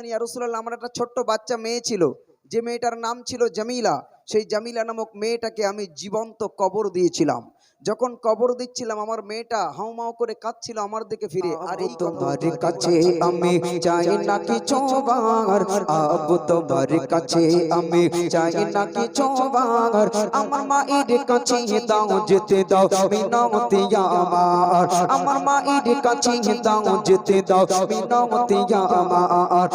বললেন ইয়া রাসূলুল্লাহ, আমার একটা ছোট্ট বাচ্চা মেয়ে ছিল, যে মেয়েটার নাম ছিল জামিলা। সেই জামিলা নামক মেয়েটাকে আমি জীবন্ত কবর দিয়েছিলাম। যখন কবর দিচ্ছিলাম আমার মেয়েটা হাউমাউ করে কাঁদছিল আমার দিকে ফিরে। আর এই তোমার কাছে আমি চাই না কিছু বার, আবু তোমার কাছে আমি চাই না কিছু বার, আমার মায়ের কাছে দাও যেতে দাও মিনতি আমার, আমার মায়ের কাছে দাও যেতে দাও মিনতি আমার,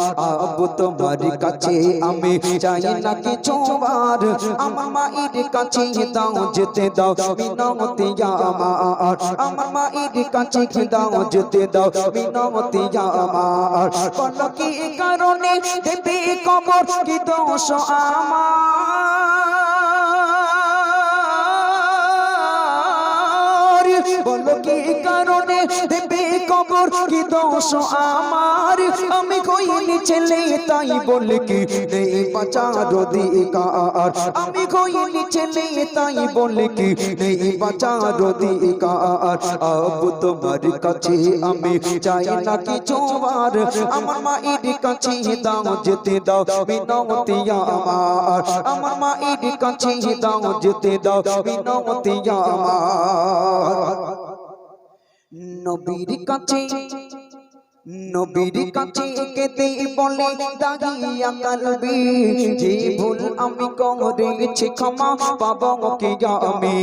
আবু তোমার কাছে আমি চাই না কিছু বার, আমার মায়ের কাছে দাও যেতে দাও মিনতি আমার, আমার মায়ের কাছে দাও যেতে দাও মিনতি আমার, বলো কি কারণে দেবে কবর, কি দোষ আমার, বলো কি কারণে দেবে কবর, কি দোষ আমার, আমি কইনি ছেলে তাই বলে কি নেই বাঁচার অধিকার, আমি কইনি ছেলে তাই বলে কি নেই বাঁচার অধিকার, আবু তোমার কাছে আমি চাই না কিছু বার, আমার মায়ের কাছে দাও যেতে দাও মিনতি আমার, আমার মায়ের কাছে দাও যেতে দাও মিনতি আমার, নবীর কাছে নবীর কাছে কেঁদে বলে দাগিয়া কালবি, যে ভুল আমি করেছি ক্ষমা পাবো কি আমি,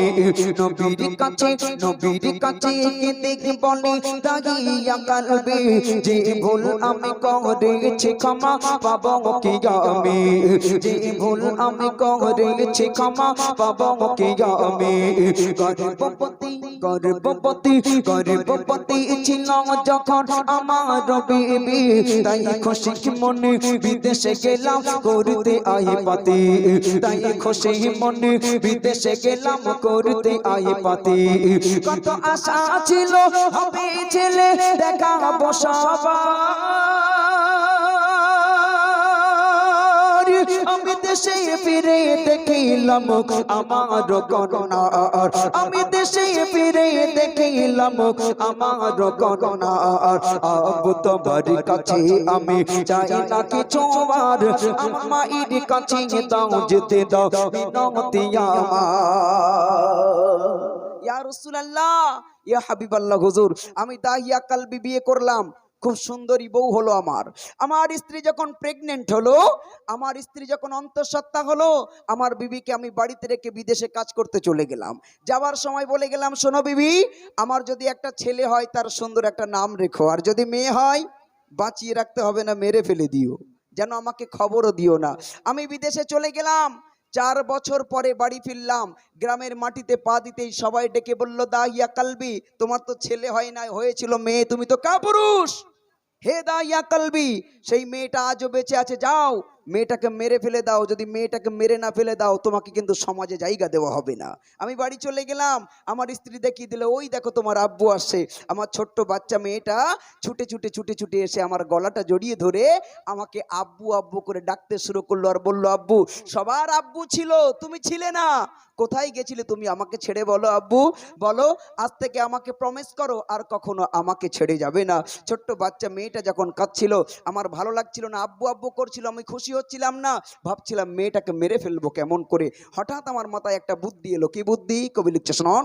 নবীর কাছে কেঁদে বলে দাগিয়া কালবি, যে ভুল আমি করেছি ক্ষমা পাবো কি আমি, যে ভুল আমি করেছি ক্ষমা পাবো কি আমি, গর্ভবতী ছিল যখন আমার বিবি, তাই খুশি মনে বিদেশে গেলাম করতে আই পাতি, তাই খুশি মনে বিদেশে গেলাম করতে আই পাতি, কত আশা ছিল হবে ছেলে দেখা বসাবা, আমি দেশে ফিরে দেখিলাম আমার করুণা, আমি দেশে ফিরে দেখিলাম আমার করুণা, আবু তোমার কাছে আমি চাই না কিছু বার, আমার মায়ের কাছে দাও যেতে দাও মিনতি আমার, ইয়া রাসূলুল্লাহ, ইয়া হাবিবাল্লাহ হুজুর, আমি দাহিয়া কালবি বিয়ে করলাম, খুব সুন্দরী বউ হলো আমার। আমার স্ত্রী যখন প্রেগনেন্ট হলো, আমার স্ত্রী যখন অন্তঃসত্ত্বা হলো, আমার বিবিকে আমি বাড়িতে রেখে বিদেশে কাজ করতে চলে গেলাম। যাওয়ার সময় বলে গেলাম, শোনো বিবি, আমার যদি একটা ছেলে হয় তার সুন্দর একটা নাম রেখো, আর যদি মেয়ে হয় বাঁচিয়ে রাখতে হবে না, মেরে ফেলে দিও, যেন আমাকে খবরও দিও না। আমি বিদেশে চলে গেলাম, 4 বছর পরে বাড়ি ফিরলাম। গ্রামের মাটিতে পা দিতেই সবাই ডেকে বলল, দাহিয়া কালবি, তোমার তো ছেলে হয় না, হয়েছিল মেয়ে, তুমি তো কাপুরুষ। হে দাহিয়া কালবি, সেই মেয়েটা আজও বেঁচে আছে, যাও মেয়েটাকে মেরে ফেলে দাও, যদি মেয়েটাকে মেরে না ফেলে দাও তোমাকে কিন্তু সমাজে জায়গা দেওয়া হবে না। আমি বাড়ি চলে গেলাম, আমার স্ত্রী দেখিয়ে দিল, ওই দেখো তোমার আব্বু আসছে। আমার ছোট্ট বাচ্চা মেয়েটা ছুটে এসে আমার গলাটা জড়িয়ে ধরে আমাকে আব্বু আব্বু করে ডাকতে শুরু করলো, আর বললো, আব্বু, সবার আব্বু ছিল, তুমি ছিলে না, কোথায় গেছিলে তুমি, আমাকে ছেড়ে বলো আব্বু, বলো, আজ থেকে আমাকে প্রমিস করো আর কখনো আমাকে ছেড়ে যাবে না। ছোট্ট বাচ্চা মেয়েটা যখন কাঁদছিল, আমার ভালো লাগছিল না, আব্বু আব্বু করছিল, আমি খুশি হচ্ছিলাম না, ভাবছিলাম মেয়েটাকে মেরে ফেলবো কেমন করে। হঠাৎ আমার মাথায় একটা বুদ্ধি এলো। কি বুদ্ধি? কবি লিখছে, শোনো।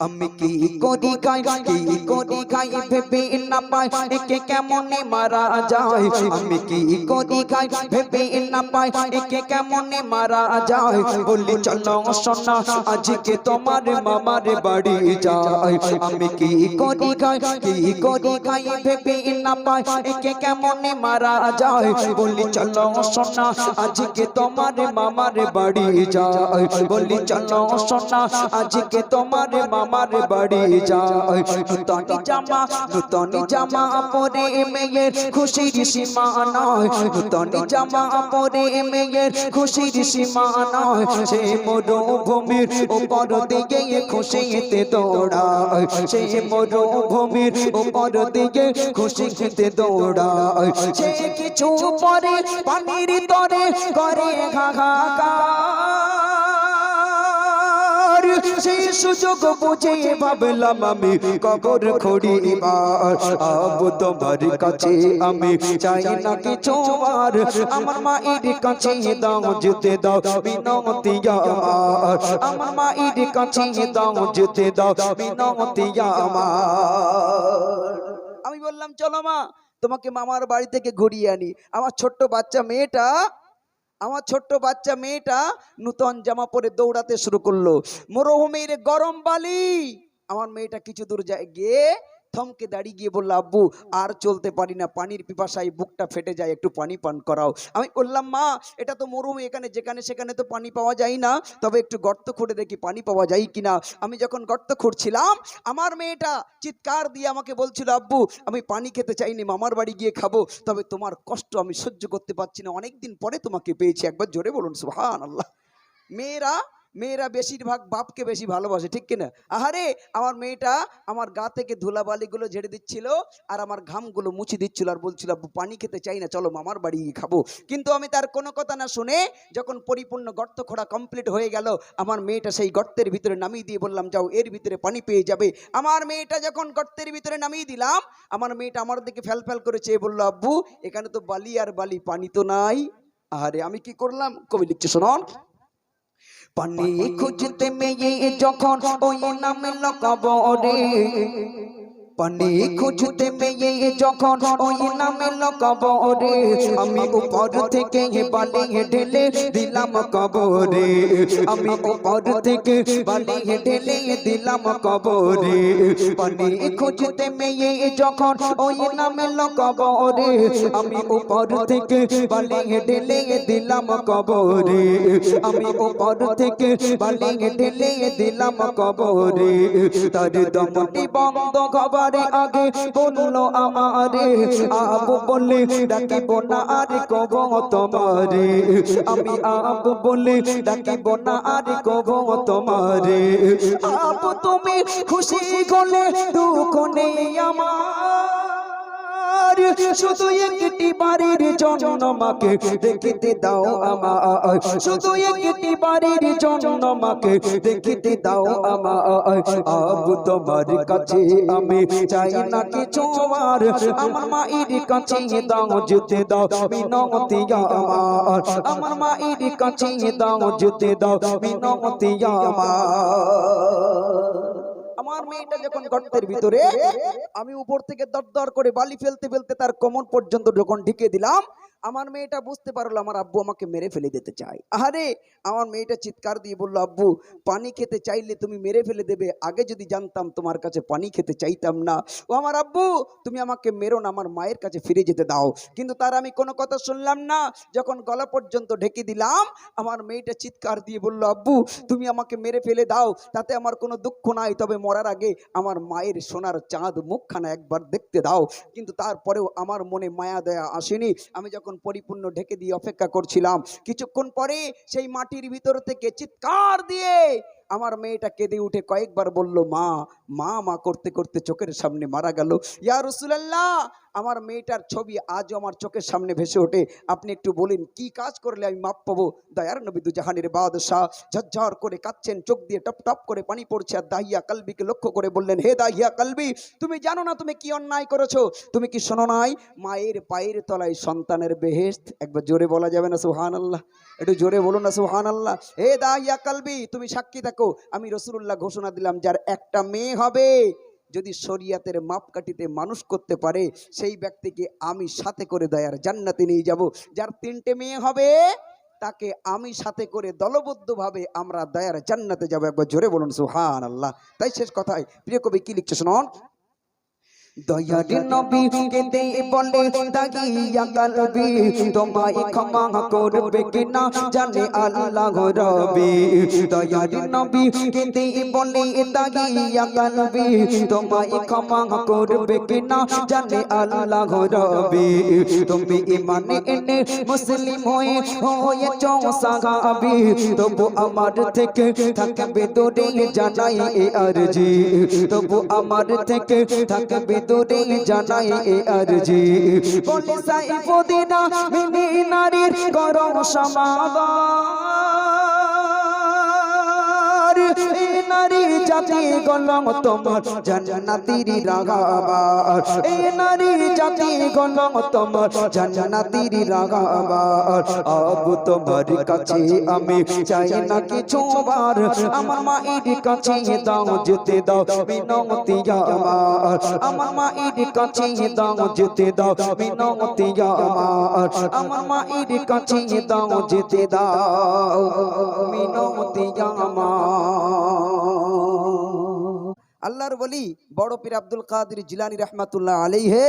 আমি কি করি গাই ভেবে না পাই একে কেমনে মারা যায়, আমি কি করি গাই ভেবে না পাই একে কেমনে মারা যায়, বলি চলো সোনা আজকে তোমার মামার বাড়ি যাই, আমি কি করি গাই ভেবে না পাই একে কেমনে মারা যায়, বলি চলো সোনা আজকে তোমার মামার বাড়ি যাই, বলি চলো সোনা আজকে তোমার আমার বাড়ি যায়, নূতন জামা পরে মেয়ের খুশির সীমা নয়, নূতন জামা পরে মেয়ের খুশির সীমা নয়, সে মরুভূমির উপর দিকে খুশিতে দৌড়ায়, সে মরুভূমির উপর দিকে খুশিতে দৌড়ায়, সে কিছু পরে পানির তরে করে হাহাকার, সেই সুযোগ বুঝে ভাবলাম আমি কবর খড়িবার। আবু তোমার কাছে আমি চাই না কিছু আর, আমার মায়ের কাছে দাও যেতে দাও বিনতি আমার, আমার মায়ের কাছে দাও যেতে দাও বিনতি আমার। আমি বললাম চলো মা, তোমাকে মামার বাড়ি থেকে ঘুরিয়ে আনি। আমার ছোট্ট বাচ্চা মেয়েটা নূতন জামা পরে দৌড়াতে শুরু করলো। মরুভূমির গরম বালি। আমার মেয়েটা কিছু দূর গিয়ে থমকে দাঁড়িয়ে গিয়ে বললো, আব্বু আর চলতে পারি না, পানির পিপাসায় বুকটা ফেটে যায়, একটু পানি পান করাও। আমি বললাম মা, এটা তো মরুভূমি, এখানে যেখানে সেখানে তো পানি পাওয়া যায় না, তবে একটু গর্ত খুঁড়ে দেখি পানি পাওয়া যায় কিনা। আমি যখন গর্ত খুঁড়ছিলাম, আমার মেয়েটা চিৎকার দিয়ে আমাকে বলছিল, আব্বু আমি পানি খেতে চাইনি, মামার বাড়ি গিয়ে খাবো, তবে তোমার কষ্ট আমি সহ্য করতে পারছি না, অনেকদিন পরে তোমাকে পেয়েছি। একবার জোরে বলুন সুবহানাল্লাহ। মেয়েরা বেশিরভাগ বাপকে বেশি ভালোবাসে, ঠিক কিনা? আহারে, আমার মেয়েটা আমার গা থেকে ধুলাবালিগুলো ঝেড়ে দিচ্ছিল আর আমার ঘামগুলো মুছে দিচ্ছিল আর বলছিল, আব্বু পানি খেতে চাই না, চলো মামার বাড়ি গিয়ে খাবো। কিন্তু আমি তার কোনো কথা না শুনে যখন পরিপূর্ণ গর্ত খোঁড়া কমপ্লিট হয়ে গেল, আমার মেয়েটা সেই গর্তের ভিতরে নামিয়ে দিয়ে বললাম, যাও এর ভিতরে পানি পেয়ে যাবে। আমার মেয়েটা যখন গর্তের ভিতরে নামিয়ে দিলাম, আমার মেয়েটা আমার দিকে ফ্যাল করে চেয়ে বললো, আব্বু এখানে তো বালি আর বালি, পানি তো নাই। আহারে, আমি কি করলাম? কবি লিখছে শোনন। পানি খুঁজতে মেয়ে যখন ওই নামে কবরে, পানি খুঁজতে মেয়ে যখন ওই নামে কবরে, আমি উপর থেকে বালি ঢেলে দিলাম কবরে, আমি উপর থেকে বালি ঢেলে দিলাম কবরে। পানি খুঁজতে মেয়ে যখন ওই নামে কবরে, আমি উপর থেকে বালি ঢেলে দিলাম কবরে, আমি উপর থেকে বালি ঢেলে দিলাম কবরে। তার দমটি বন্ধ খবর আগে বললো আমারে, আবু বলে ডাকিব না আর কব তোমারে, আমি আবু বলে ডাকিব না আর কব তোমারে। আবু তুমি খুশি হলে দুঃখ নেই আমার, শুধু একটি বাড়ির জন্য মাকে দেখিতে দাও আমার, শুধু একটি বাড়ির জন্য মাকে দেখিতে দাও আমার। আবু তোমার কাছে আমি চাই না কিছু আর, আমার মায়ের কাছে দাও যেতে দাও বিনতি আমার, আমার মায়ের কাছে দাও যেতে দাও বিনতি আমার। আমার মেয়েটা যখন গর্তের ভিতরে, আমি উপর থেকে দরদর করে বালি ফেলতে ফেলতে তার কোমর পর্যন্ত যখন ঢেকে দিলাম, আমার মেয়েটা বুঝতে পারলো আমার আব্বু আমাকে মেরে ফেলে দিতে চায়। আরে, আমার মেয়েটা চিৎকার দিয়ে বললো, আব্বু পানি খেতে চাইলে তুমি মেরে ফেলে দেবে, আগে যদি জানতাম তোমার কাছে পানি খেতে চাইতাম না। ও আমার আব্বু, তুমি আমাকে মেরো না, আমার মায়ের কাছে ফিরে যেতে দাও। কিন্তু তার আমি কোনো কথা শুনলাম না। যখন গলা পর্যন্ত ঢেকে দিলাম, আমার মেয়েটা চিৎকার দিয়ে বললো, আব্বু তুমি আমাকে মেরে ফেলে দাও, তাতে আমার কোনো দুঃখ নাই, তবে মরার আগে আমার মায়ের সোনার চাঁদ মুখখানা একবার দেখতে দাও। কিন্তু তারপরেও আমার মনে মায়া দয়া আসেনি। আমি যখন পরিপূর্ণ ঢেকে দিয়ে অপেক্ষা করছিলাম, কিছুক্ষণ পরে সেই মাটির ভিতর থেকে চিৎকার দিয়ে আমার মেয়েটা কেঁদে উঠে কয়েকবার বলল, মা মা মা করতে করতে চোখের সামনে মারা গেল। ইয়া রাসূলুল্লাহ, আমার মেয়েটার ছবি আজও আমার চোখের সামনে ভেসে ওঠে। আপনি একটু বলেন কি কাজ করলে আমি মাপ পাবো? দয়ার নবী দু জাহানের বাদশাহ ঝরঝর করে কাঁদছেন, চোখ দিয়ে টপ টপ করে পানি পড়ছে, আর দাহিয়া কালবিকে লক্ষ্য করে বললেন, হে দাহিয়া কালবি, তুমি জানো না তুমি কি অন্যায় করেছো? তুমি কি শোনো নাই মায়ের পায়ের তলায় সন্তানের বেহেশত? একবার জোরে বলা যাবে না সুবহানাল্লাহ? একটু জোরে বলুন না সুবহানাল্লাহ। হে দাহিয়া কালবি, তুমি সাক্ষী থাকো, আমি রাসূলুল্লাহ ঘোষণা দিলাম, যার একটা মেয়ে হবে, যদি শরিয়াতের মাপকাঠিতে মানুষ করতে পারে, সেই ব্যক্তিকে আমি সাথে করে দয়ার জান্নাতে নিয়ে যাব। যার 3টে মেয়ে হবে, তাকে আমি সাথে করে দলবদ্ধভাবে আমরা দয়ার জান্নাতে যাব। একবার জোরে বলুন সুবহানাল্লাহ। তাই শেষ কথায় প্রিয় কবি কি লিখছে শুনুন। দয়ার নবী কেঁদে বলে, দাগিয়া কালবি তোমায় ক্ষমা করবে কিনা জানে আল্লাহ রবি। দয়ার নবী কেঁদে বলে, দাগিয়া কালবি তোমায় ক্ষমা করবে কিনা জানে আল্লাহ রবি। তুমি ইমানে এনে মুসলিম হয়েছ সাহাবী, তবু আমার থেকে থাকবে দূরে জানাই এ আরজি, তবু আমার থেকে থাকবে দূরে জানাই এ আরজি। বলে সাইফুদ্দিনা মিনি নারীর গরম সমাবার, নারী জাতি গলম তোমার জান্নাতের রাগাবার, এই নারী জাতি গলম তোমার জান্নাতের রাগাবার। আবু তোমার কাছে আমি চাই না কিছু বার, আমার মায়ের কাছে দাও যেতে দাও মিনতি আমার, আমার মায়ের কাছে দাও যেতে দাও মিনতি আমার, আমার মায়ের কাছে দাও যেতে দাও মিনতি আমার। আল্লাহর বলি বড় পীর আব্দুল কাদের জিলানী রাহমাতুল্লাহ আলাইহি,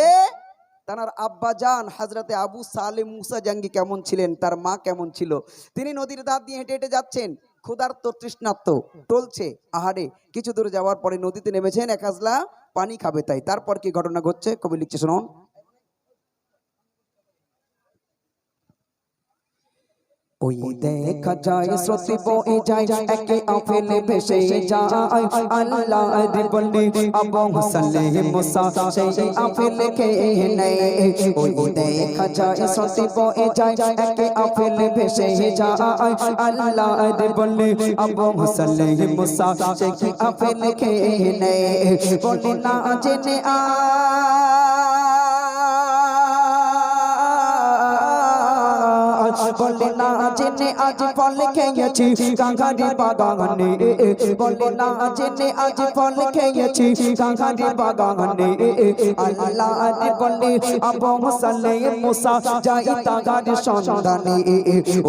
তার আব্বা জান হযরতে আবু সালেম মুসা জাঙ্গি কেমন ছিলেন, তার মা কেমন ছিল। তিনি নদীর ধার দিয়ে হেঁটে হেঁটে যাচ্ছেন, ক্ষুধার্ত তৃষ্ণার্ত টলছে আহারে। কিছু দূর যাওয়ার পরে নদীতে নেমেছেন, এক হাজলা পানি খাবে তাই। তারপর কি ঘটনা ঘটছে কবি লিখছে শুনুন। ওই দেখা যায় স্রোতে বয়ে যায় একে আফেলে ভেসে যায়, আল্লাহর বলি আবু সালেহ মুসা সেই আফেলে কে নেয়। ওই দেখা যায় স্রোতে বয়ে যায় একে আফেলে ভেসে যায়, আল্লাহর বলি আবু সালেহ মুসা সেই আফেলে কে নেয়। বলে না জেনে বলে না জেনে আজ ফল খেয়েছি কাঙ্গারি বাগানে, বলে না জেনে আজ ফল খেয়েছি কাঙ্গারি বাগানে। আল্লাহর বলে আবু সালেহ মুসা যাই তাগার সন্ধানে।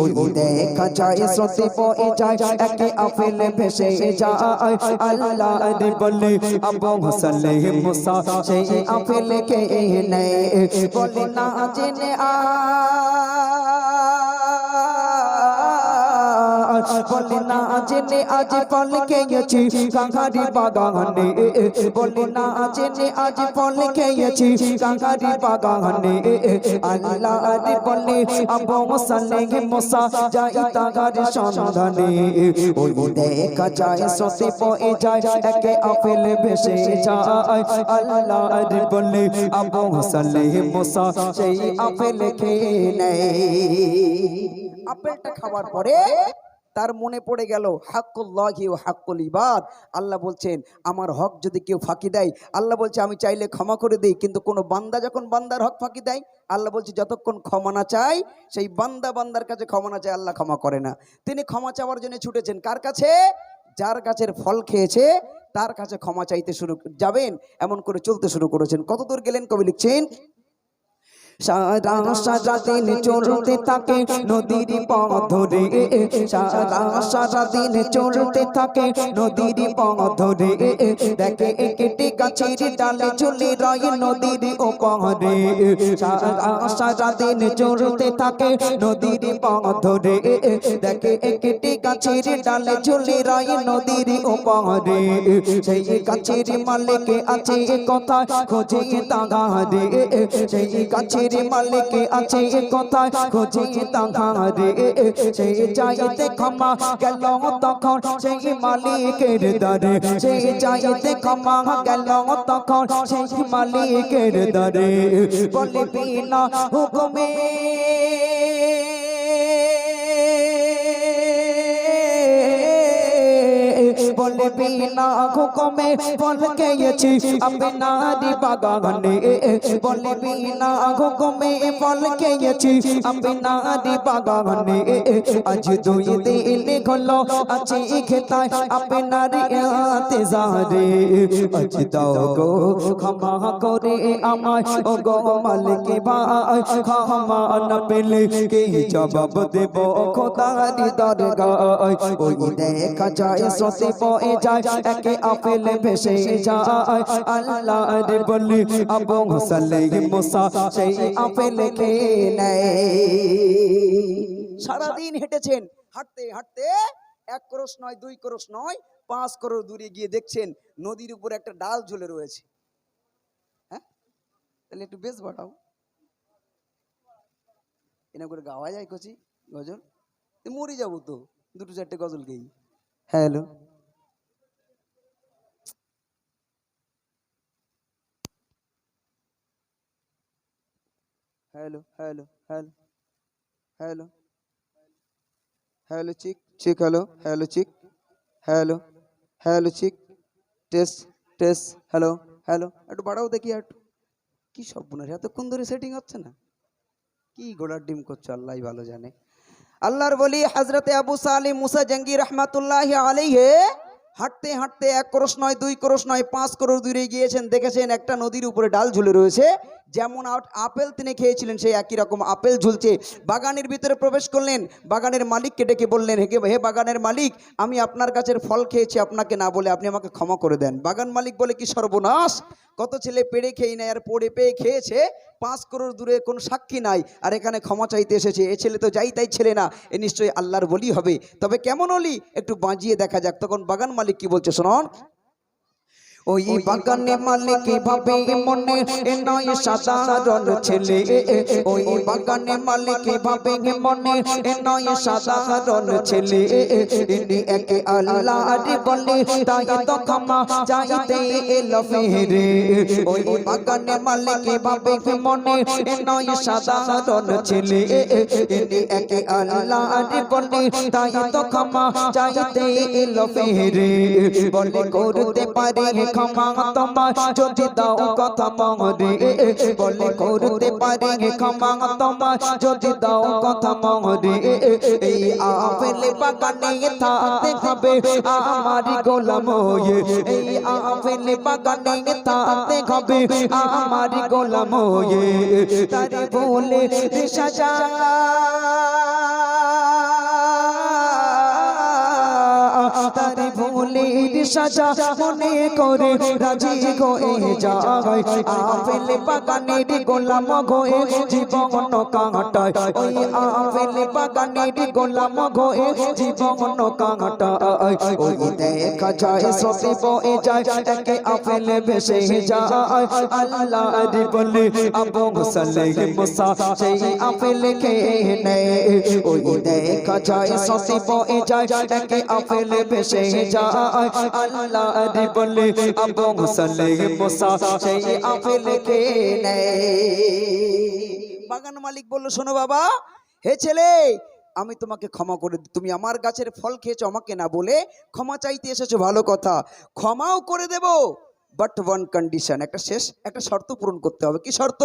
ওই দেখা যায় স্রোতে বয়ে যায় একে আফেল ভেসে যায়, আল্লাহর বলে আবু সালেহ মুসা সেই আফেল কে নেয়। বলে না জেনে বলে না জেনে আজ ফল খেয়েছি কাঙ্গারি বাগানে, বলে না জেনে আজ ফল খেয়েছি কাঙ্গারি বাগানে। আল্লাহর বলে আবু সালেহ মুসা যাই তাগার সন্ধানে। ওই দেখা যায় স্রোতে বয়ে যায় একে আফেল ভেসে যায়, আল্লাহর বলে আবু সালেহ মুসা সেই আফেল খেয়ে নেয়। আপেলটা খাওয়ার পরে তার মনে পড়ে গেল হাক্কুল্লাহি ওয়া হাক্কুল ইবাদ। আল্লাহ বলছেন আমার হক যদি কেউ ফাঁকি দেয়, আল্লাহ বলছে আমি চাইলে ক্ষমা করে দেই, কিন্তু কোনো বান্দা যখন বান্দার হক ফাঁকি দেয়, আল্লাহ বলছে যতক্ষণ ক্ষমা না চাই, সেই বান্দা বান্দার কাছে ক্ষমা না চায় আল্লাহ ক্ষমা করে না। তিনি ক্ষমা চাওয়ার জন্য ছুটেছেন কার কাছে? যার গাছের ফল খেয়েছে তার কাছে ক্ষমা চাইতে শুরু যাবেন, এমন করে চলতে শুরু করেছেন। কত দূর গেলেন কবি লিখছেন, সারা সারা দিন চলতে থাকে নদীর পথ ধরে, সারা দিন চলতে থাকে নদীর পথ ধরে। দেখে একটি গাছের ডালে ঝুলে রয় নদীর ওপারে, সারা দিন চলতে থাকে নদীর পথ ধরে। দেখে একটি গাছের ডালে ঝুলে রয় নদীর ওপারে। সেই গাছের মালিক আছে কথা খোঁজে তাগারে, সেই গাছের মালিক আছে কথা খোঁজে তাগারে। সেই চাইতে ক্ষমা গেল তখন সেই মালিকের দ্বারে, সেই চাইতে ক্ষমা গেল তখন সেই মালিকের দ্বারে। বলে বিনা হুকুমে বলে বিনা হুকুমে ফল খেয়েছি আপনার বাগানে, বলে বিনা হুকুমে ফল খেয়েছি আপনার বাগানে। আজ দুই দিন হলো আছি খেতায় আপনার ইন্তজারে, আজ দাও গো ক্ষমা করে আমায় ও গো মালিক ভাই, ক্ষমা না পেলে কি জবাব দেব খোদার দরগায়। ওই দেখা যায় স্রোতে বয়ে যায় একে আফেল ভেসে যায়, আল্লাহর বলি আবু সালেহ মুসা সেই আফেল খেয়ে নেয়। সারাদিন হেঁটেছেন, হাঁটতে হাঁটতে 1 ক্রোশ নয় 2 ক্রোশ নয় 5 ক্রোশ দূরে গিয়ে দেখছেন নদীর উপর একটা ডাল ঝুলে রয়েছে। হ্যাঁ, তাহলে একটু বেশ বাড়াও, এনে করে গাওয়া যায় কচি গজল, মরে যাবো তো 2-4টে গজল গেই। Hello hello hello hello hello hello check check, hello hello check. Hello hello check, test test, hello hello, একটু বাড়াও দেখি একটু। কি সব বোনার এতক্ষণ ধরে সেটিং হচ্ছে না, কি ঘোড়ার ডিম করছো আল্লাহই ভালো জানে। আল্লাহর বলি হযরতে আবু সালিম মুসা জঙ্গি রহমাতুল্লাহি আলাইহি হাঁটতে হাঁটতে 1 ক্রোশ নয় 2 ক্রোশ নয় 5 ক্রোশ দূরে গিয়েছেন, দেখেছেন একটা নদীর উপরে ডাল ঝুলে রয়েছে, যেমন আপেল তিনি খেয়েছিলেন সেই একই রকম আপেল ঝুলছে। বাগানের ভিতরে প্রবেশ করলেন, বাগানের মালিককে ডেকে বললেন, হে বাগানের মালিক, আমি আপনার গাছের ফল খেয়েছি, আপনাকে না বলে আপনি আমাকে ক্ষমা করে দেন। বাগান মালিক বলে, কি সর্বনাশ, কত ছেলে পেড়ে খেয়ে নেয় আর পড়ে পেয়ে খেয়েছে, 5 ক্রোশ দূরে কোনো সাক্ষী নাই, আর এখানে ক্ষমা চাইতে এসেছে। এ ছেলে তো যাই তাই ছেলে না, এ নিশ্চয়ই আল্লাহর বলি হবে। তবে কেমন হলি একটু বাজিয়ে দেখা যাক। তখন বাগান মালিক কি বলছে শুনুন। ওই বাগানে মালিক ভাবে মনে নয় সাধারণ ছেলে, ওই বাগানে মালিক ভাবে মনে নয় সাধারণ ছেলে, ইনি একে আল্লাহর বলে তাই তো ক্ষমা চাইতে এলো ফিরে। ওই বাগানে মালিক ভাবে মনে নয় সাধারণ ছেলে, ইনি একে আল্লাহর বলে তাই তো ক্ষমা চাইতে এলো ফিরে। বলে করতে পারে ক্ষমা তোমার যদি দাও কথা মরে, বলে করতে পারে ক্ষমা তোমার যদি দাও কথা মরে। এই আপেল বাগানে থাকতে হবে আমার গোলাম হয়ে, এই আপেল বাগানে থাকতে হবে আমার গোলাম হয়ে। তারে বলে সাজা তারে ভুলে সাজা মনে করে রাজি হয়ে যায়, আপেল বাগানের গোলাম হয়ে জীবন কাটায়, ওই আপেল বাগানের গোলাম হয়ে জীবন কাটায়। ওই দেখা যায় সতে বয়ে যায় একে আপেল ভেসে যায়, আল্লাহর বলে আবু সালেহ মুসা সেই আপেল খেয়ে নেয়। ওই দেখা যায় সতে বয়ে যায় একে আপেল ভেসে যায়, আল্লাহর বলে আবু সালেহ মুসা সেই আপেল খেয়ে নেয়। বাগান মালিক বলল, শোনো বাবা, হে ছেলে, আমি তোমাকে ক্ষমা করে তুমি আমার গাছের ফল খেয়েছো, আমাকে না বলে ক্ষমা চাইতে এসেছো, ভালো কথা, ক্ষমাও করে দেব, বাট ওয়ান কন্ডিশন, একটা শর্ত পূরণ করতে হবে। কি শর্ত?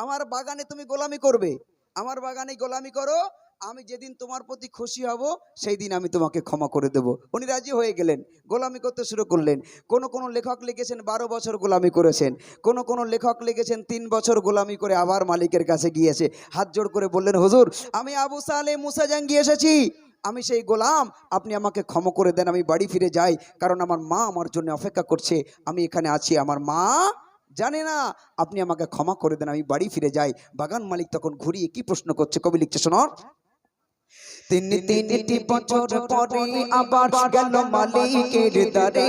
আমার বাগানে তুমি গোলামি করবে, আমার বাগানে গোলামি করো, আমি যেদিন তোমার প্রতি খুশি হব সেই দিন আমি তোমাকে ক্ষমা করে দেব। উনি রাজি হয়ে গেলেন, গোলামি করতে শুরু করলেন। কোন লেখক লিখেছেন 12 বছর গোলামি করেছেন, কোন লেখক লিখেছেন 3 বছর গোলামি করে আবার মালিকের কাছে গিয়েছে, হাত জোড় করে বললেন, হুজুর আমি আবু সালেহ মুসা জঙ্গি এসেছি, আমি সেই গোলাম, আপনি আমাকে ক্ষমা করে দেন, আমি বাড়ি ফিরে যাই, কারণ আমার মা আমার জন্য অপেক্ষা করছে, আমি এখানে আছি, আমার মা জানে না, আপনি আমাকে ক্ষমা করে দেন, আমি বাড়ি ফিরে যাই। বাগান মালিক তখন ঘুরিয়ে কি প্রশ্ন করছে, কবি লিখছে শোনো। তিনটি বছর পরে আবার গেল মালিকের দ্বারে,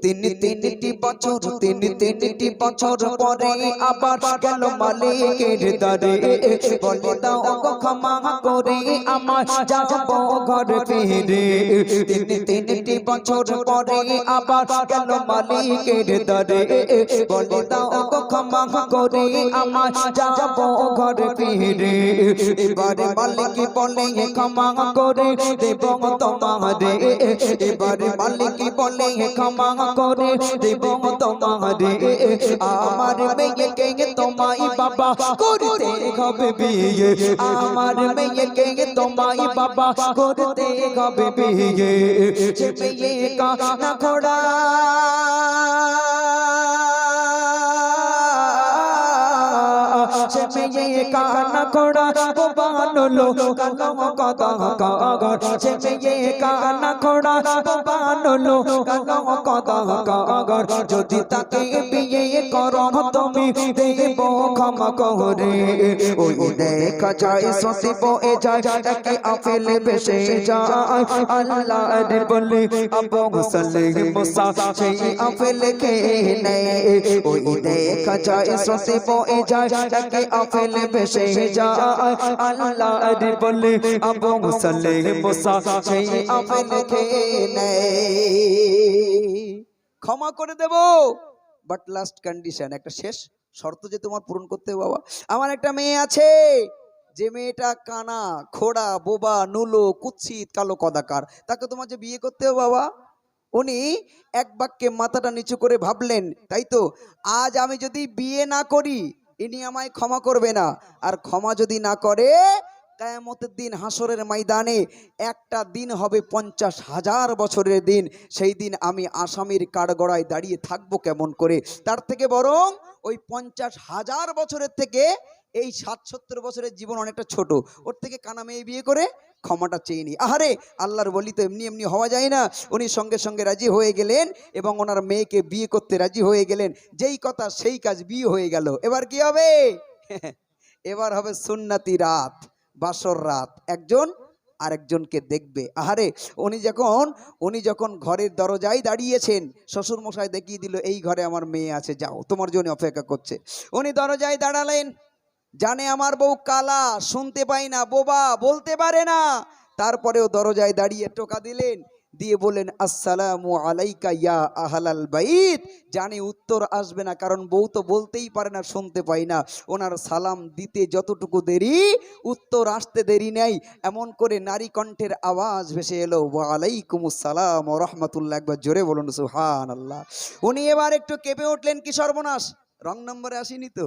তিনটি বছর পরে আবার গেল মালিকের দ্বারে, বলে দাও গো ক্ষমা করে আমার যাব ঘর ফিরে। তিনটি বছর পরে আবার গেল মালিকের দ্বারে, বলে দাও গো ক্ষমা করে আমার যাব ঘর ফিরে। এবারে মালিক বলে ক্ষমা করে দেব তোমারে, এবারে মালিক বলে ক্ষমা করে দেব তোমারে। আমার মেয়েকে তোমায় বাবা করতে হবে বিয়ে, আমার মেয়েকে তোমায় বাবা করতে হবে বিয়ে। সে মেয়ে কানা ঘোড়া সে মেয়ে কানা ঘোড়া বানলো কালো কদা কাগর, সে মেয়ে কানা ঘোড়া বানলো কালো কদা কাগর। যদি তাকে বিয়ে করো তুমি দেব ক্ষমা করে। ওই দেখা যায় সতে বয়ে যায় একে আপেল ভেসে যায়, আল্লাহর বলে আবু সালেহ মুসা সেই আপেল খেয়ে নেয়। ওই দেখা যায় সতে বয়ে যায় একে আপেল ভেসে যায়, আল্লাহর বলে আবু সালেহ মুসা সেই আপেল খেয়ে নেয়। ক্ষমা করে দেব, বাট লাস্ট কন্ডিশন, একটা শেষ শর্ত যে তোমার পূরণ করতে হবে। বাবা, আমার একটা মেয়ে আছে, যে মেয়েটা কানা খোড়া বোবা নুলো কুৎসিত কালো কদাকার, তাকে তোমার যে বিয়ে করতে হবে বাবা। উনি এক বাক্যে মাথাটা নিচু করে ভাবলেন, তাই তো, আজ আমি যদি বিয়ে না করি ইনি আমায় ক্ষমা করবে না, আর ক্ষমা যদি না করে কিয়ামতের দিন হাসরের ময়দানে একটা দিন হবে 50,000 বছরের দিন, সেই দিন আমি আসামির কাঠগড়ায় দাঁড়িয়ে থাকবো কেমন করে। তার থেকে বরং ওই 50,000 বছরের থেকে এই 60-70 বছরের জীবন অনেকটা ছোট, ওর থেকে কানা মেয়ে বিয়ে করে ক্ষমাটা চেয়ে নি। আহারে, আল্লাহর বলি তো এমনি এমনি হওয়া যায় না। উনি সঙ্গে সঙ্গে রাজি হয়ে গেলেন এবং ওনার মেয়েকে বিয়ে করতে রাজি হয়ে গেলেন। যেই কথা সেই কাজ, বিয়ে হয়ে গেল। এবার কি হবে? এবার হবে সুন্নতি রাত, বাসর রাত, একজন আরেকজনকে দেখবে। আহারে, উনি যখন ঘরের দরজায় দাঁড়িয়েছেন, শ্বশুর মশাই দেখিয়ে দিল এই ঘরে আমার মেয়ে আছে, যাও তোমার জন্য অপেক্ষা করছে। উনি দরজায় দাঁড়ালেন, জানে আমার বউ কালা, শুনতে পাই না, বোবা, বলতে পারে না, তারপরেও দরজায় দাঁড়িয়ে টোকা দিলেন, দিয়ে বলেন আসসালামু আলাইকা ইয়া আহলাল বাইত। জানে উত্তর আসবে না, কারণ বউ তো বলতেই পারে না, শুনতে পাই না। ওনার সালাম দিতে যতটুকু দেরি, উত্তর আসতে দেরি নেই। এমন করে নারী কণ্ঠের আওয়াজ ভেসে এলো, ওয়া আলাইকুমুস সালাম ওয়া রাহমাতুল্লাহ। একবার জোরে বলুন সুবহানাল্লাহ। উনি এবার একটু কেঁপে উঠলেন, কি সর্বনাশ, রং নম্বরে আসেনি তো?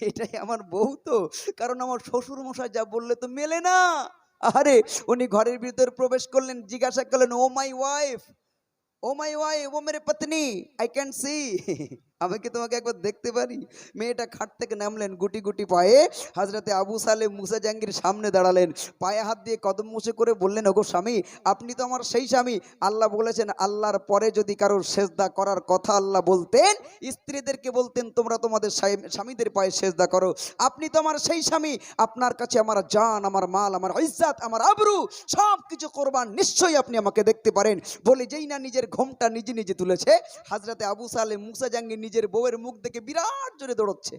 এটাই আমার বউ তো, কারণ আমার শ্বশুর মশাই যা বললে তো মেলে না। আরে, উনি ঘরের ভিতর প্রবেশ করলেন, জিজ্ঞাসা করলেন, ও my wife, O my wife, ও মেরে পত্নী, আই ক্যান সি, আমি কি তোমাকে একবার দেখতে পারি? মেয়েটা খাট থেকে নামলেন, গুটি গুটি পায়ে হযরতে আবু সালেহ মুসা জাহাঙ্গীর সামনে দাঁড়ালেন, পায়ে হাত দিয়ে কদম মুছে করে বললেন, ওগো স্বামী, আপনি তো আমার সেই স্বামী। আল্লাহ বলেছেন, আল্লাহর পরে যদি কারোর সেজদা করার কথা আল্লাহ বলতেন, স্ত্রীদেরকে বলতেন তোমরা তোমাদের স্বামীদের পায়ে সেজদা করো। আপনি তো আমার সেই স্বামী, আপনার কাছে আমার জান, আমার মাল, আমার ইজ্জত, আমার আবরু সব কিছু কোরবান, নিশ্চয়ই আপনি আমাকে দেখতে পারেন। বলে যেই না নিজের ঘোমটা নিজে নিজে তুলেছে, হযরতে আবু সালেহ মুসা জাহাঙ্গীর নিজের বউয়ের মুখ দেখে বিরাট জোরে দৌড়চ্ছে।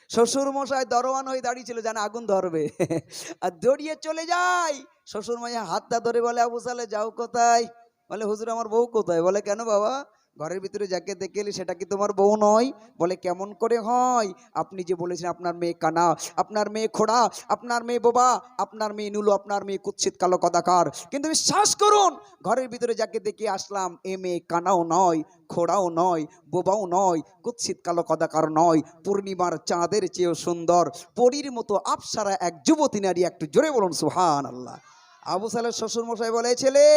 শ্বশুর মশাই দরওয়ান হয়ে দাঁড়িয়েছিল, জানে আগুন ধরবে, আর দৌড়িয়ে চলে যায়। শ্বশুর মশাই হাতটা ধরে বলে, আবু সালেহ যাও কোথায়? বলে, হুজুর আমার বউ কোথায়? বলে, কেন বাবা, ঘরের ভিতরে যাকে দেখে এলি সেটা কি তোমার বউ নয়? বলে, কেমন করে হয়? আপনি যে বলেছেন আপনার মেয়ে কানা, আপনার মেয়ে খোড়া, আপনার মেয়ে বোবা, আপনার মেয়ে নুলো, আপনার মেয়ে কুৎসিত কালো কদাকার, কিন্তু বিশ্বাস করুন ঘরের ভিতরে যাকে দেখে আসলাম এ মেয়ে কানাও নয়, খোড়াও নয়, বোবাও নয়, কুৎসিত কালো কদাকার নয়, পূর্ণিমার চাঁদের চেয়েও সুন্দর, পরীর মতো আপ্সারা এক যুবতী নারী। একটু জোরে বলুন সুবহানাল্লাহ। আবু সালেহ শ্বশুর মশাই বলে, ছেলে,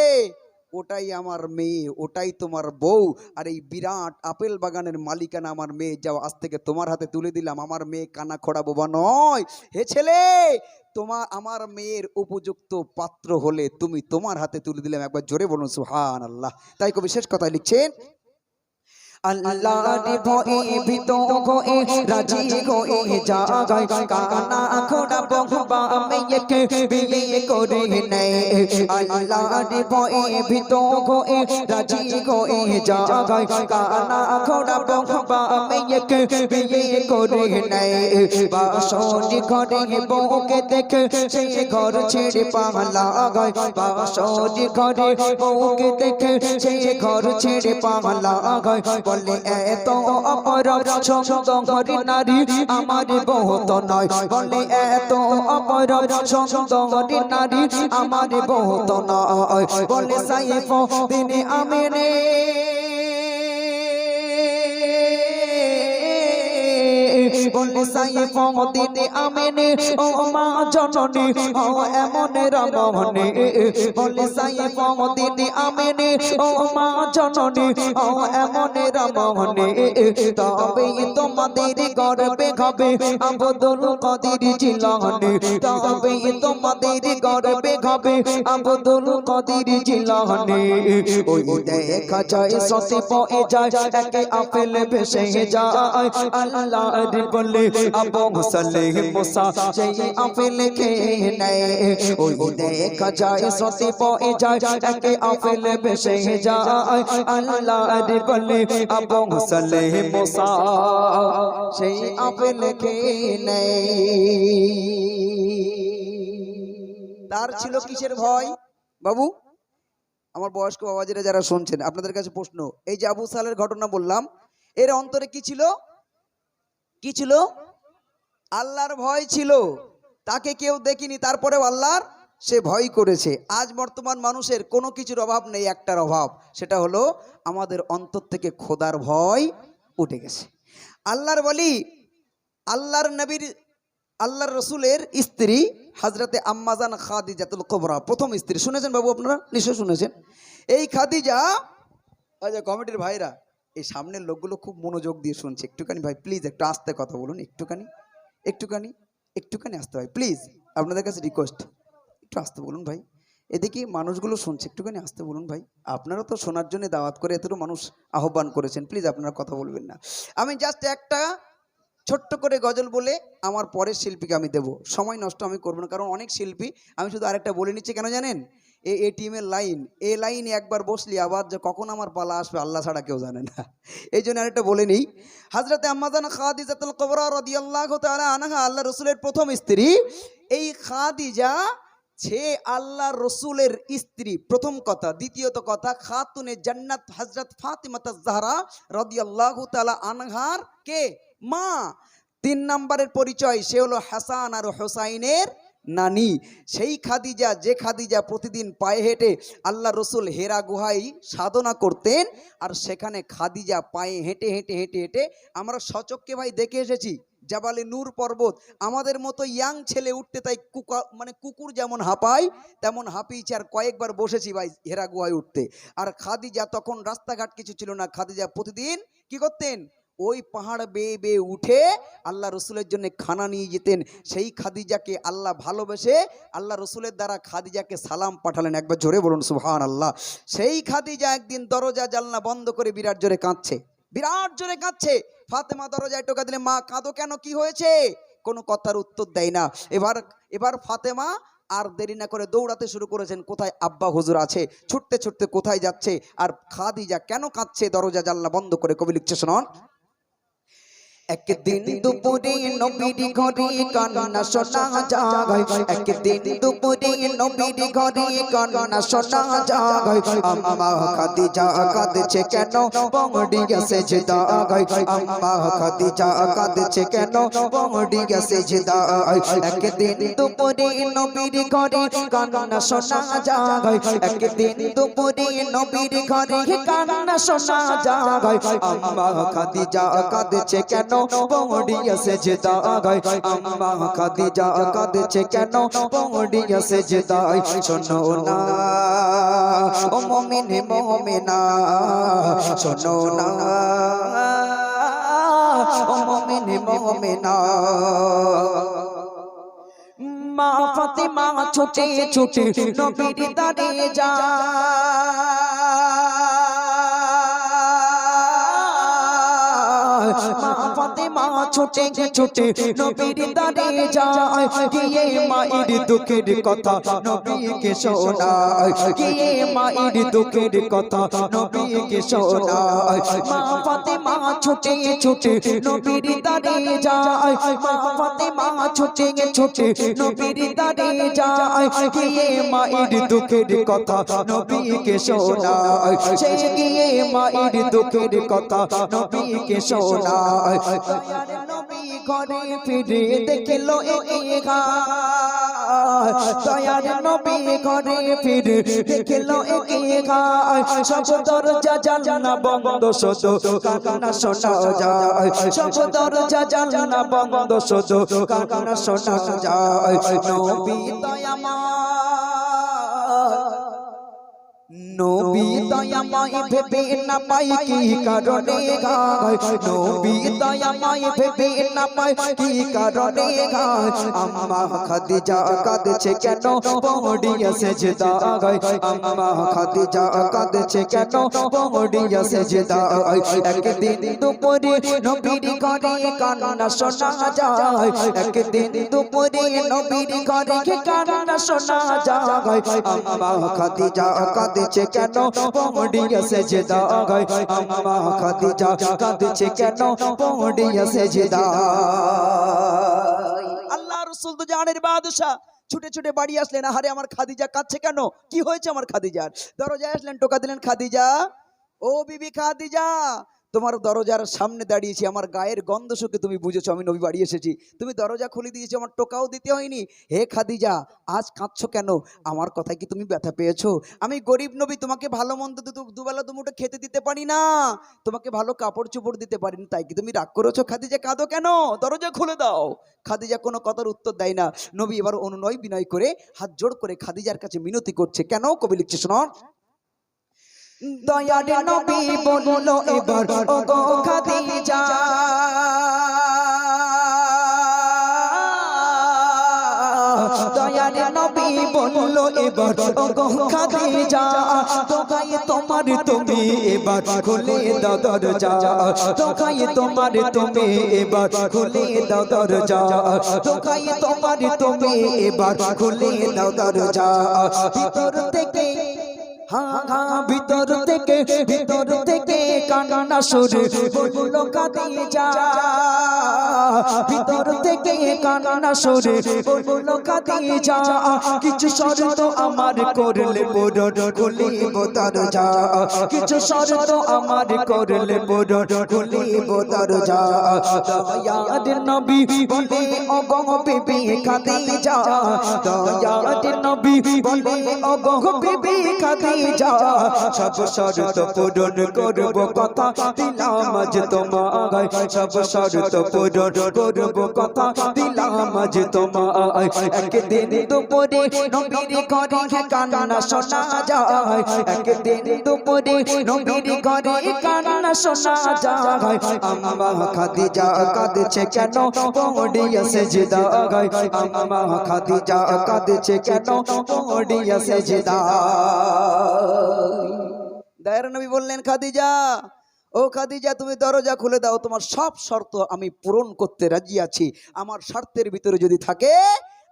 ওটাই আমার মেয়ে, ওটাই তোমার বউ, আর এই বিরাট আপেল বাগানের মালিকানা আমার মেয়ে, যাও আজ থেকে তোমার হাতে তুলে দিলাম। আমার মেয়ে কানা খোড়া বোবা নয়। হে ছেলে, আমার মেয়ের উপযুক্ত পাত্র হলে তুমি তোমার হাতে তুলে দিলাম। একবার জোরে বলুন সুবহানাল্লাহ। তাই কবি শেষ কথায় লিখছেন, আল্লাহর ভয়ে ভীত হয়ে রাজি হয়ে জাগায়, কানা খোড়া বহুবা মেয়েকে বিয়ে করে নেয়। আল্লাহর ভয়ে ভীত হয়ে রাজি হয়ে জাগায়, কানা খোড়া বহুবা মেয়েকে বিয়ে করে নেয়। বাসর ঘরে বউকে দেখে সেই ঘর ছেড়ে পালায়, বাসর ঘরে বউকে দেখে সেই ঘর ছেড়ে পালায়। বলে, এত অপরাধ সুন্দর নারী আমার বউ তো নয়। বলে, এত অপরাধ সুন্দর নারী আমার বউ তো নয়। বলে, সাইফুদ্দিন আমিনে, বলে, সাইফুদ্দিন আমিনে, ও মা জননী, ও এমন রমণী। বলে, সাইফুদ্দিন আমিনে, ও মা জননী, ও এমন রমণী। তবে তোমাদের গর্বে হবে আব্দুল কাদের জিলানী। তবে তোমাদের গর্বে হবে আব্দুল কাদের জিলানী। ওই দেখা যায় সতে পয়ে যায়, একে আপেল ভেসে যায়। আল্লাহর বলে আবু সালেহ মুসা সেই আপেল খেয়ে নেয়। ওই দেখা যায় সতে পয়ে যায়, একে আপেল ভেসে যায়। আল্লাহর বলে আবু সালেহ মুসা সেই আপেল খেয়ে নেয়। তার ছিল কিসের ভয় বাবু? আমার বয়স্ক বাবাজিরা যারা শুনছেন, আপনাদের কাছে প্রশ্ন, এই যে আবু সালের ঘটনা বললাম, এর অন্তরে কি ছিল? কি ছিল? আল্লাহর ভয় ছিল। তাকে কেউ দেখিনি, তারপরেও আল্লাহর সে ভয় করেছে। আজ বর্তমান মানুষের কোনো কিছুর অভাব নেই, একটার অভাব, সেটা হলো আমাদের অন্তর থেকে খোদার ভয় উঠে গেছে। আল্লাহর বলি, আল্লাহর নবীর, আল্লাহর রসুলের স্ত্রী হজরতে আম্মাজান খাদিজাতুল কুবরা, প্রথম স্ত্রী। শুনেছেন বাবু আপনারা? নিশ্চয় শুনেছেন। এই খাদিজা, আচ্ছা কমিটির ভাইরা, এই সামনের লোকগুলো খুব মনোযোগ দিয়ে শুনছে, একটুখানি ভাই প্লিজ একটু আস্তে কথা বলুন, একটুখানি একটুখানি একটুখানি আসতে ভাই প্লিজ, আপনাদের কাছে রিকোয়েস্ট, একটু আসতে বলুন ভাই। এদিকে মানুষগুলো শুনছে, একটুখানি আসতে বলুন ভাই। আপনারা তো শোনার জন্য দাওয়াত করে এতটুকু মানুষ আহ্বান করেছেন, প্লিজ আপনারা কথা বলবেন না। আমি জাস্ট একটা ছোট্ট করে গজল বলে আমার পরের শিল্পীকে আমি দেবো, সময় নষ্ট আমি করবো না, কারণ অনেক শিল্পী। আমি শুধু আরেকটা বলে নিচ্ছি, কেন জানেন? এই এটিএমের লাইন, এই লাইনে একবার বসলি আবার যে কখন আমার পালা আসবে আল্লাহ ছাড়া কেউ জানে না। এই জন্য আরেকটা বলে নিই। হযরতে আম্মাজান খাদিজাতুল কুবরা রাদিয়াল্লাহু তাআলা আনহা, আল্লাহ রসুলের প্রথম স্ত্রী। এই খাদিজা সে আল্লাহ রসুলের স্ত্রী, প্রথম কথা। দ্বিতীয়ত কথা, খাতুনে জান্নাত হযরত ফাতিমাতুজ জাহরা রাদিয়াল্লাহু তাআলা আনহার কে? মা। 3 নম্বরের পরিচয়, সে হলো হাসান আর হোসাইনের নানি। সেই খাদিজা, যে খাদিজা প্রতিদিন পায়ে হেঁটে আল্লাহ রসুল হেরা গুহায় সাধনা করতেন, আর সেখানে খাদিজা পায়ে হেঁটে হেঁটে হেঁটে হেঁটে আমরা সচক্ষে ভাই দেখে এসেছি জাবালে নূর পর্বত। আমাদের মতো ইয়াং ছেলে উঠতে তাই মানে কুকুর যেমন হাঁপায় তেমন হাঁপিয়েছে, আর কয়েকবার বসেছি ভাই হেরা গুহায় উঠতে। আর খাদিজা তখন রাস্তাঘাট কিছু ছিল না, খাদিজা প্রতিদিন কি করতেন? ওই পাহাড় বেয়ে বেয়ে উঠে আল্লাহ রসুলের জন্য খানা নিয়ে যেতেন। সেই খাদিজাকে আল্লাহ ভালোবেসে আল্লাহ রসুলের দ্বারা খাদিজাকে সালাম পাঠালেন। একবার জোরে বলুন সুবহানাল্লাহ। সেই খাদিজা একদিন দরজা জানলা বন্ধ করে বিরাট জোরে কাঁদছে, বিরাট জোরে কাঁদছে। ফাতেমা দরজায় টোকা দিলে, মা কাঁদো কেন, কি হয়েছে? কোনো কথার উত্তর দেয় না। এবার ফাতেমা আর দেরি না করে দৌড়াতে শুরু করেছেন, কোথায় আব্বা হুজুর আছে। ছুটতে ছুটতে কোথায় যাচ্ছে, আর খাদিজা কেন কাঁদছে দরজা জানলা বন্ধ করে? কবি লিখছে, শুনুন। একদিন দুপুরে নবীর ঘরে কান্না শোনা যায়, একদিন দুপুরে নবীর ঘরে কান্না শোনা যায়। আম্মা খাদিজা কাঁদছে কেন, পড়িয়া সেজদায়। আম্মা খাদিজা কাঁদছে কেন, পড়িয়া সেজদায়। একদিন দুপুরে নবীর ঘরে কান্না শোনা যায়, একদিন দুপুরে নবীর ঘরে কান্না শোনা যায়। আম্মা খাদিজা কাঁদছে কেন, পড়িয়া সেজদায়। আম্মা খাদিজা কাঁদছে কেন, পড়িয়া সেজদায়। শোনো না ও মুমিন মুমিনা, শোনো না ও মুমিন মুমিনা। মা ফাতেমা ছুটে ছুটে নবীর দাঁড়ে যায়, মা ফাতেমা ছুটে ছুটে নবীর দাঁড়ে যায়। গিয়ে মায়ের দুঃখের কথা নবীকে শোনায়, গিয়ে মায়ের দুঃখের কথা নবীকে শোনায়। মা ফাতেমা ছুটে ছুটে নবীর দাঁড়ে যায়, মা ফাতেমা ছুটে ছুটে নবীর দাঁড়ে যায়। গিয়ে মায়ের দুঃখের কথা নবীকে শোনায়, সে গিয়ে মায়ের দুঃখের কথা নবীকে শোনায়। দয়ার নবী ঘরে ফিরে দেখল এ ঘায়, দয়ার নবী ঘরে ফিরে দেখল এ ঘায়। সব দরজা জানালা বন্ধ, শুধু কান্না শোনা যায়। সব দরজা জানালা বন্ধ, শুধু কান্না শোনা যায়। নবী দয়াময়, নবী দয়াময় ভেবে না পাই কি কারণে গায়, নবী দয়াময় ভেবে না পাই কি কারণে গায়। আম্মা খাদিজা কাঁদছে কেন, পড়িয়া সেজদায়। আম্মা খাদিজা কাঁদছে কেন, পড়িয়া সেজদায়। একদিন দুপুরে নবীর ঘরে কান্না শোনা যায়, একদিন দুপুরে নবীর ঘরে কান্না শোনা যায়। আম্মা খাদিজা কাঁদছে কেন, পড়িয়া সেজদায়। আম্মা খাদিজা কাঁদছে কেন, পড়িয়া সেজদায়। আল্লাহ রাসূল তো জানের বাদশা, ছুটে ছুটে বাড়ি আসলেন। আহারে আমার খাদিজা কাঁদছে কেন, কি হয়েছে আমার খাদিজার? দরজায় আসলেন, টোকা দিলেন, খাদিজা ও বিবি খাদিজা তোমার দরজার সামনে দাঁড়িয়েছি, আমার গায়ের গন্ধ শুকে তুমি বুঝেছো আমি নবী বাড়ি এসেছি, তুমি দরজা খুলে দিয়েছো, আমার টোকাও দিতে হয়নি। হে খাদিজা, আজ কাঁদছো কেন? আমার কথায় কি তুমি ব্যথা পেয়েছো? আমি গরিব নবী, তোমাকে ভালো মন্দ দুবেলা দুমুঠো খেতে দিতে পারি না, তোমাকে ভালো কাপড় চোপড় দিতে পারি না, তাই কি তুমি রাগ করেছো? খাদিজা কাঁদো কেন? দরজা খুলে দাও। খাদিজা কোনো কথার উত্তর দেয় না। নবী এবার অনুনয় বিনয় করে হাত জোড় করে খাদিজার কাছে মিনতি করছে। কেন? কবি লিখছে, শোনো। দয়ার নবী বলল এবার ওগো খাদিজা, দয়ার নবী বলল এবার ওগো খাদিজা, তোকাই তোমার তুমি এবার খুলে দাও দরজা, তোকাই তোমার তুমি এবার খুলে দাও দরজা, তোকাই তোমার তুমি এবার খুলে দাও দরজা। ভিতর থেকে ভিতর থেকে কান্না সুরে বলল খাদিজা, ভিতর থেকে কান্না সুরে বলল খাদিজা, কিছু শর্ত আমার করলে পূরণ খুলিব দরজা, কিছু শর্ত আমার করলে পূরণ খুলিব দরজা। দয়ার নবী বলে ওগো বিবি খাদিজা, দয়ার নবী বলে ওগো বিবি খাদিজা, সব শর্ত পূরণ করব কথা দিলাম আজ তোমায়, সব শর্ত পূরণ করব কথা দিলাম আজ তোমায়। একদিন দুপুরে নবীর ঘরে কান্না শোনা যায়, একদিন দুপুরে নবীর ঘরে কান্না শোনা যায়, আম্মা খাদিজা কাঁদছে কেন পড়িয়া সেজদায়, আম্মা খাদিজা কাঁদছে কেন পড়িয়া সেজদায়। দয়ার নবী বললেন, খাদিজা, ও খাদিজা, তুমি দরজা খুলে দাও, তোমার সব শর্ত আমি পূরণ করতে রাজি আছি, আমার শর্তের ভিতরে যদি থাকে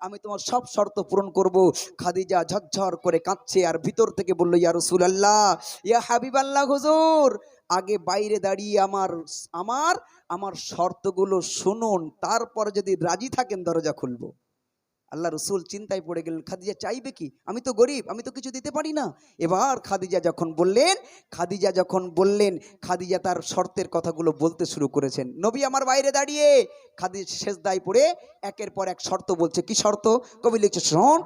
আমি তোমার সব শর্ত পূরণ করব। খাদিজা ঝরঝর করে কাঁদছে আর ভিতর থেকে বলল, ইয়া রাসূলুল্লাহ, ইয়া হাবিবাল্লাহ হুজুর, আগে বাইরে দাঁড়িয়ে আমার আমার আমার শর্তগুলো শুনুন, তারপর যদি রাজি থাকেন দরজা খুলবো। আল্লাহ রসুল চিন্তায় পড়ে গেলেন, খাদিজা চাইবে কি? আমি তো গরিব, আমি তো কিছু দিতে পারি না। এবার খাদিজা যখন বললেন, খাদিজা তার শর্তের কথাগুলো বলতে শুরু করেছেন। নবী আমার বাইরে দাঁড়িয়ে খাদিজা সেজদায় পড়ে একের পর এক শর্ত বলছে। কি শর্ত? কবি লিখছে, শোন।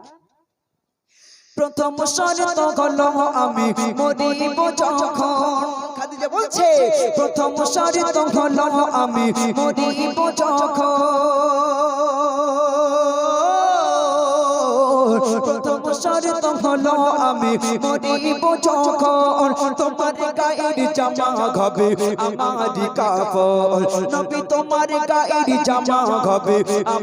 প্রথম শর্ত হলো আমি মরিব যখন, খাদিজা বলছে, প্রথম শর্ত হলো আমি মরিব যখন, প্রথম শর্ত হলো আমি মরিব যখন, তোমার গায়ের জামা হবে আমার কাফন, নবী তোমার গায়ের জামা হবে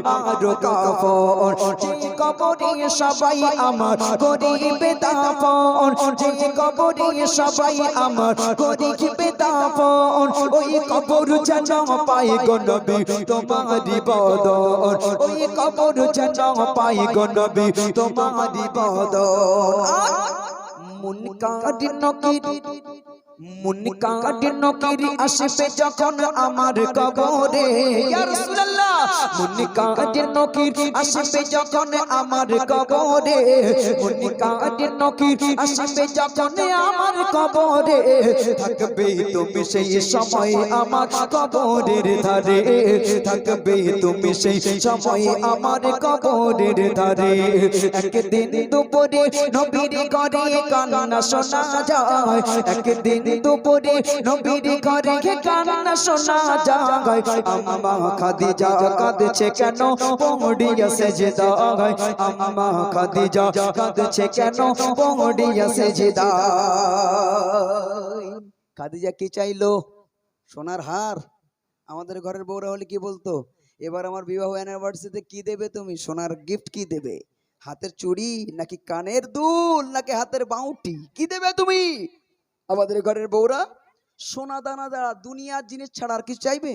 আমার কাফন, যে কবরে সবাই আমার করিবে দাফন, যে কবরে সবাই আমার করিবে দাফন, ওই কবর যেন পাই গো নবী তোমারি বদন, ওই কবর যেন পাই গো নবী তোমারি বদন। মুনকার নকির আসবে যখন আমার কবরে, ইয়া রাসূলুল্লাহ, মুনকার নকির আসবে যখন আমার কবরে, মুনকার নকির আসবে যখন আমার কবরে, থাকবে তুমি সেই সময় আমার কবরের ধারে, থাকবে তুমি সেই সময় আমার কবরের ধারে। একদিন দুপুরে নবীর ঘরে কান্না শোনা যায়, একদিন দুপুরে নবীর ঘরে কান্না শোনা যায়, আম্মা খাদিজা কাঁদছে কেন পড়িয়া সেজদায়, আম্মা খাদিজা কাঁদছে কেন পড়িয়া সেজদায়। খাদিজা কি চাইলো? সোনার হার। আমাদের ঘরের বউরা হলে কি বলতো, এবার আমার বিবাহ অ্যানিভার্সারিতে কি দেবে তুমি? সোনার গিফট কি দেবে? হাতের চুড়ি নাকি কানের দুল নাকি হাতের বাউটি, কি দেবে তুমি? আমাদের ঘরের বউরা সোনা দানা দ্বারা দুনিয়ার জিনিস ছাড়া আর কিছু চাইবে?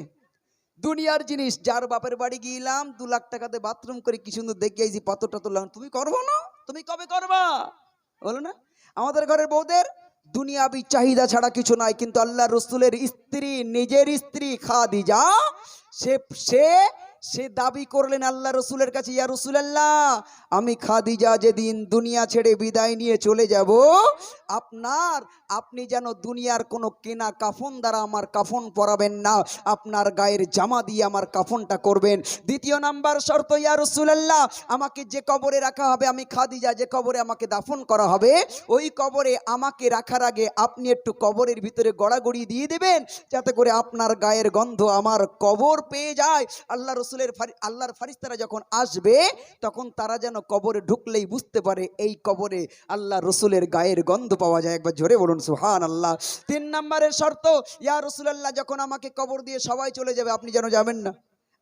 দুনিয়ার জিনিস, যার বাপের বাড়ি গিয়েলাম 2 লাখ টাকাতে বাথরুম করে কি সুন্দর দেখে আইছি, পাথরটা তুললাম, তুমি করবো না? তুমি কবে করবা? বলো না। আমাদের ঘরের বউদের দুনিয়াবি চাহিদা ছাড়া কিছু নাই, কিন্তু আল্লাহ রসুলের স্ত্রী, নিজের স্ত্রী খাদিজা, সে সে দাবি করলেন আল্লাহ রসুলের কাছে, ইয়া রাসূলুল্লাহ, আমি খাদিজা যেদিন দুনিয়া ছেড়ে বিদায় নিয়ে চলে যাব, আপনি যেন দুনিয়ার কোনো কেনা কাফন দ্বারা আমার কাফন পরাবেন না, আপনার গায়ের জামা দিয়ে আমার কাফনটা করবেন। দ্বিতীয় নাম্বার শর্ত, ইয়া রাসূলুল্লাহ, আমাকে যে কবরে রাখা হবে, আমি খাদিজা যে কবরে আমাকে দাফন করা হবে, ওই কবরে আমাকে রাখার আগে আপনি একটু কবরের ভিতরে গড়াগড়ি দিয়ে দেবেন, যাতে করে আপনার গায়ের গন্ধ আমার কবর পেয়ে যায়। আল্লাহর ফারিস্তারা যখন আসবে, তখন তারা যেন কবরে ঢুকলেই বুঝতে পারে এই কবরে আল্লাহ রসুলের গায়ের গন্ধ পাওয়া যায়। একবার জোরে বলুন সুবহানাল্লাহ। 3 নম্বরের শর্ত, ইয়া রাসূলুল্লাহ, যখন আমাকে কবর দিয়ে সবাই চলে যাবে, আপনি যেন যাবেন না,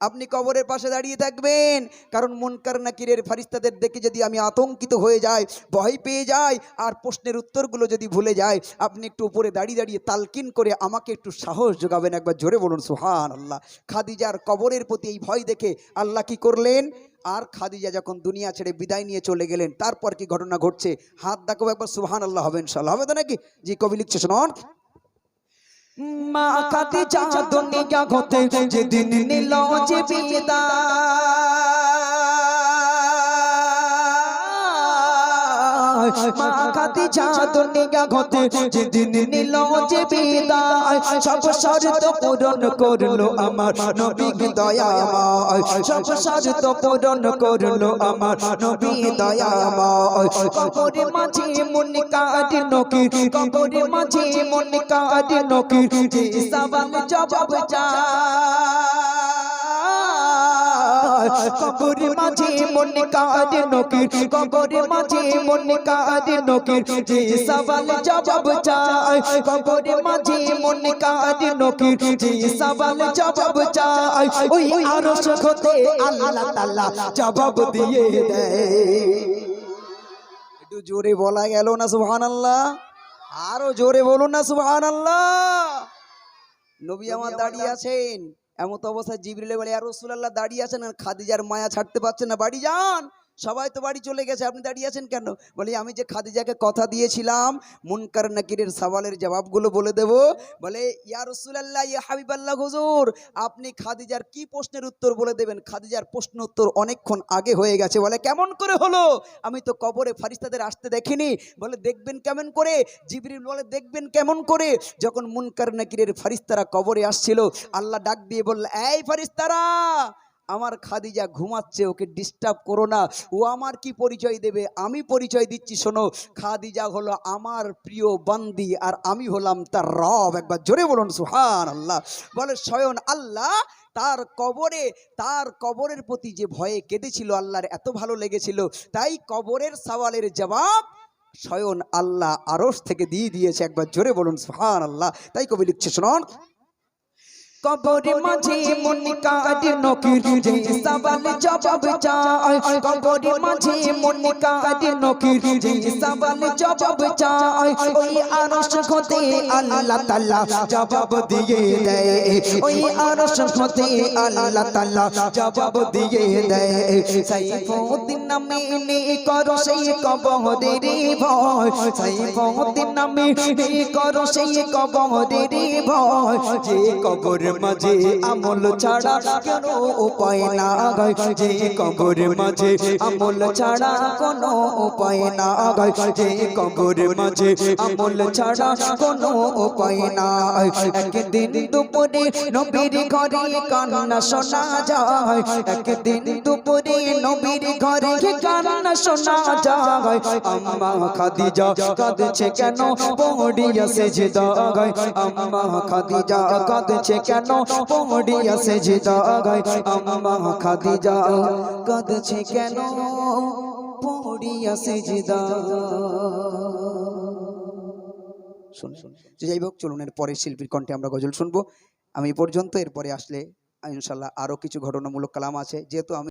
আপনি কবরের পাশে দাঁড়িয়ে থাকবেন। কারণ মুনকার নাকিরের ফারিস্তাদের দেখে যদি আমি আতঙ্কিত হয়ে যাই, ভয় পেয়ে যাই, আর প্রশ্নের উত্তরগুলো যদি ভুলে যাই, আপনি একটু উপরে দাঁড়িয়ে দাঁড়িয়ে তালকিন করে আমাকে একটু সাহস যোগাবেন। একবার জোরে বলুন সুবহানাল্লাহ। খাদিজার কবরের প্রতি এই ভয় দেখে আল্লাহ কি করলেন, আর খাদিজা যখন দুনিয়া ছেড়ে বিদায় নিয়ে চলে গেলেন, তারপর কি ঘটনা ঘটছে, হাত দেখাবো, একবার সুবহানাল্লাহ হবে ইনশাআল্লাহ, হবে তো নাকি? জি, কবি লিখছে, শুনুন। মা খাদিজা দুনিয়া হতে যেদিন নিল যে বিদায়, মা খাদিজা দুনিয়া হতে যেদিন নিল যে বিদায়, সব শর্ত পূরণ করলো আমার নবী দয়াময়, সব শর্ত পূরণ করলো আমার নবী দয়াময়। কবরের মাঝে মুনকার নকির, কবরের মাঝে মুনকার নকির, যে সওয়াল জবাব চায়, কবরের মাঝে মুনকার নকির, কবরের মাঝে মুনকার নকির, যে সওয়াল জবাব চায়, কবরের মাঝে মুনকার নকির, যে সওয়াল জবাব চায়, ওই আরশ হতে আল্লাহ তাআলা জবাব দিয়ে দেয়। একটু জোরে বলা গেল না সুবহানাল্লাহ? আরো জোরে বলুন না সুবহানাল্লাহ। নবী আমার দাঁড়িয়ে আছেন, এমত অবস্থায় জিবরিল বলে, ইয়া রাসূলুল্লাহ, দাঁড়িয়ে আছেন আর খাদিজার মায়া ছাড়তে পারছেন না, বাড়ি যান, সবাই তো বাড়ি চলে গেছে, আপনি দাঁড়িয়ে আছেন কেন? বলে, আমি যে খাদিজাকে কথা দিয়েছিলাম মুনকার নাকিরের সওয়ালের জবাবগুলো বলে দেব। বলে, ইয়া রাসূলুল্লাহ, ইয়া হাবিবাল্লাহ হুজুর, আপনি খাদিজার কি প্রশ্নের উত্তর বলে দেবেন? খাদিজার প্রশ্ন উত্তর অনেকক্ষণ আগে হয়ে গেছে। বলে, কেমন করে হলো? আমি তো কবরে ফারিস্তাদের আসতে দেখিনি। বলে, দেখবেন কেমন করে? জিবরিল বলে, দেখবেন কেমন করে? যখন মুনকার নাকিরের ফারিস্তারা কবরে আসছিল, আল্লাহ ডাক দিয়ে বলল, এই ফারিস্তারা, আমার খাদিজা ঘুমাচ্ছে, ওকে ডিস্টার্ব করো না, ও আমার কি পরিচয় দেবে, আমি পরিচয় দিচ্ছি, শোনো, খাদিজা হলো আমার প্রিয় বান্দি আর আমি হলাম তার রব। একবার জোরে বলুন সুবহানাল্লাহ। বলে, স্বয়ং আল্লাহ তার কবরের প্রতি যে ভয়ে কেঁদেছিল, আল্লাহর এত ভালো লেগেছিল, তাই কবরের সওয়ালের জবাব স্বয়ং আল্লাহ আরশ থেকে দিয়ে দিয়েছে। একবার জোরে বলুন সুবহানাল্লাহ। তাই কবি লিখছে, শুনুন। কবরের মাঝে মুনকার নকির, যে সওয়াল জবাব চায়, কবরের মাঝে মুনকার নকির, যে সওয়াল জবাব চায়, ওই আরশ হতে আল্লাহ তাআলা জবাব দিয়ে দেয়, ওই আরশ হতে আল্লাহ তাআলা জবাব দিয়ে দেয়। সাইফুদ্দিন নামে করো সেই কবরের ভয়, সাইফুদ্দিন নামে করো সেই কবরের ভয়, যে কবর মাঝে আমল ছাড়া কোনো উপায় না গায়, যে কবরের মাঝে আমল ছাড়া কোনো উপায় না গায়, যে কবরের মাঝে আমল ছাড়া কোনো উপায় না। একদিন দুপুরে নবীর ঘরে কান্না শোনা যায়, একদিন দুপুরে নবীর ঘরে কান্না শোনা যায়, আম্মা খাদিজা কাঁদছে কেন পড়িয়া সেজদায়, আম্মা খাদিজা কাঁদছে কেন পড়িয়া সেজদায়, আম্মা খাদিজা কাঁদছে কেন পড়িয়া সেজদায়। শুনুন। যাই হোক, চলুন এর পরে শিল্পীর কণ্ঠে আমরা গজল শুনবো। আমি পর্যন্ত, এরপরে আসলে ইনশাল্লাহ আরো কিছু ঘটনামূলক কালাম আছে, যেহেতু আমি